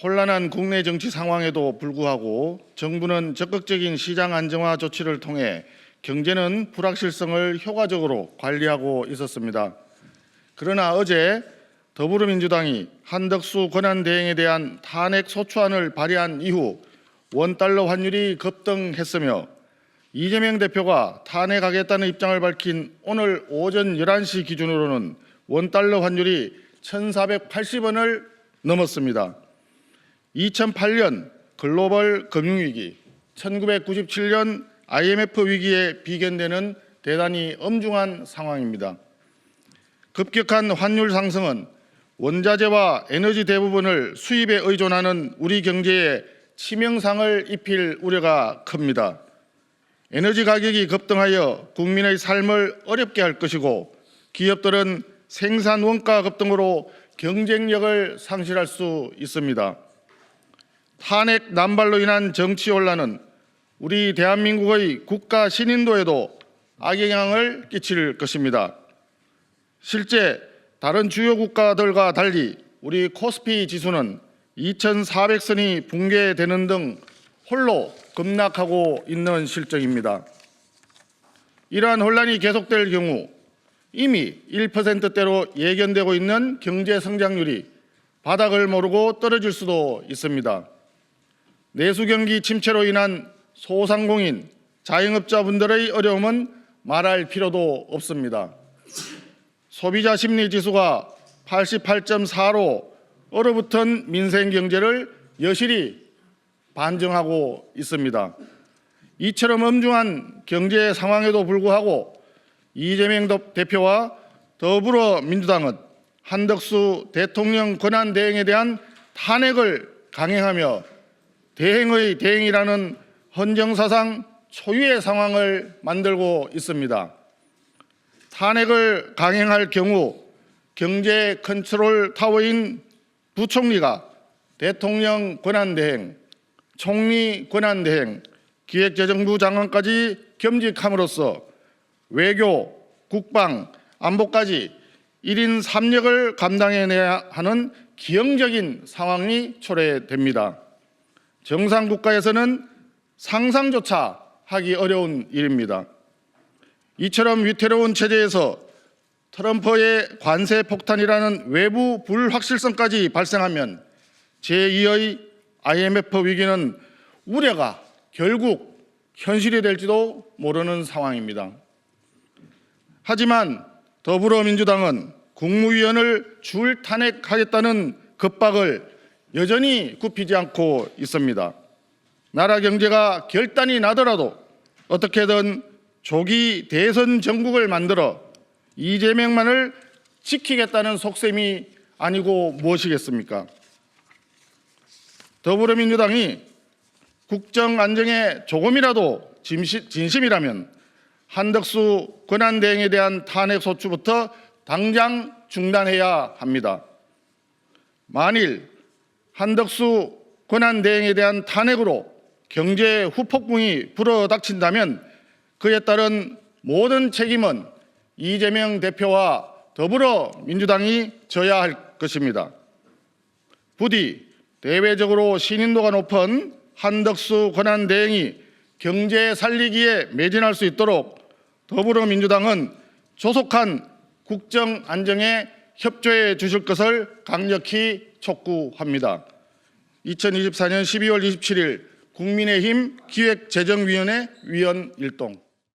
혼란한 국내 정치 상황에도 불구하고 정부는 적극적인 시장 안정화 조치를 통해 경제는 불확실성을 효과적으로 관리하고 있었습니다. 그러나 어제 더불어민주당이 한덕수 권한대행에 대한 탄핵 소추안을 발의한 이후 원달러 환율이 급등했으며 이재명 대표가 탄핵하겠다는 입장을 밝힌 오늘 오전 11시 기준으로는 원달러 환율이 1,480원을 넘었습니다. 2008년 글로벌 금융위기, 1997년 IMF 위기에 비견되는 대단히 엄중한 상황입니다. 급격한 환율 상승은 원자재와 에너지 대부분을 수입에 의존하는 우리 경제에 치명상을 입힐 우려가 큽니다. 에너지 가격이 급등하여 국민의 삶을 어렵게 할 것이고 기업들은 생산 원가 급등으로 경쟁력을 상실할 수 있습니다. 탄핵 남발로 인한 정치 혼란은 우리 대한민국의 국가 신인도에도 악영향을 끼칠 것입니다. 실제 다른 주요 국가들과 달리 우리 코스피 지수는 2,400선이 붕괴되는 등 홀로 급락하고 있는 실정입니다. 이러한 혼란이 계속될 경우 이미 1%대로 예견되고 있는 경제 성장률이 바닥을 모르고 떨어질 수도 있습니다. 내수 경기 침체로 인한 소상공인, 자영업자분들의 어려움은 말할 필요도 없습니다. 소비자 심리 지수가 88.4로 얼어붙은 민생 경제를 여실히 반증하고 있습니다. 이처럼 엄중한 경제 상황에도 불구하고 이재명 대표와 더불어민주당은 한덕수 대통령 권한대행에 대한 탄핵을 강행하며 대행의 대행이라는 헌정사상 초유의 상황을 만들고 있습니다. 탄핵을 강행할 경우 경제 컨트롤 타워인 부총리가 대통령 권한대행, 총리 권한대행, 기획재정부 장관까지 겸직함으로써 외교, 국방, 안보까지 1인 3역을 감당해내야 하는 기형적인 상황이 초래됩니다. 정상국가에서는 상상조차 하기 어려운 일입니다. 이처럼 위태로운 체제에서 트럼프의 관세 폭탄이라는 외부 불확실성까지 발생하면 제2의 IMF 위기는 우려가 결국 현실이 될지도 모르는 상황입니다. 하지만 더불어민주당은 국무위원을 줄 탄핵하겠다는 겁박을 여전히 굽히지 않고 있습니다. 나라 경제가 결단이 나더라도 어떻게든 조기 대선 정국을 만들어 이재명만을 지키겠다는 속셈이 아니고 무엇이겠습니까? 더불어민주당이 국정 안정에 조금이라도 진심이라면 한덕수 권한대행에 대한 탄핵 소추부터 당장 중단해야 합니다. 만일 한덕수 권한대행에 대한 탄핵으로 경제 후폭풍이 불어닥친다면 그에 따른 모든 책임은 이재명 대표와 더불어민주당이 져야 할 것입니다. 부디 대외적으로 신인도가 높은 한덕수 권한대행이 경제 살리기에 매진할 수 있도록 더불어민주당은 조속한 국정 안정에 협조해 주실 것을 강력히 촉구합니다. 2024년 12월 27일 국민의힘 기획재정위원회 위원 일동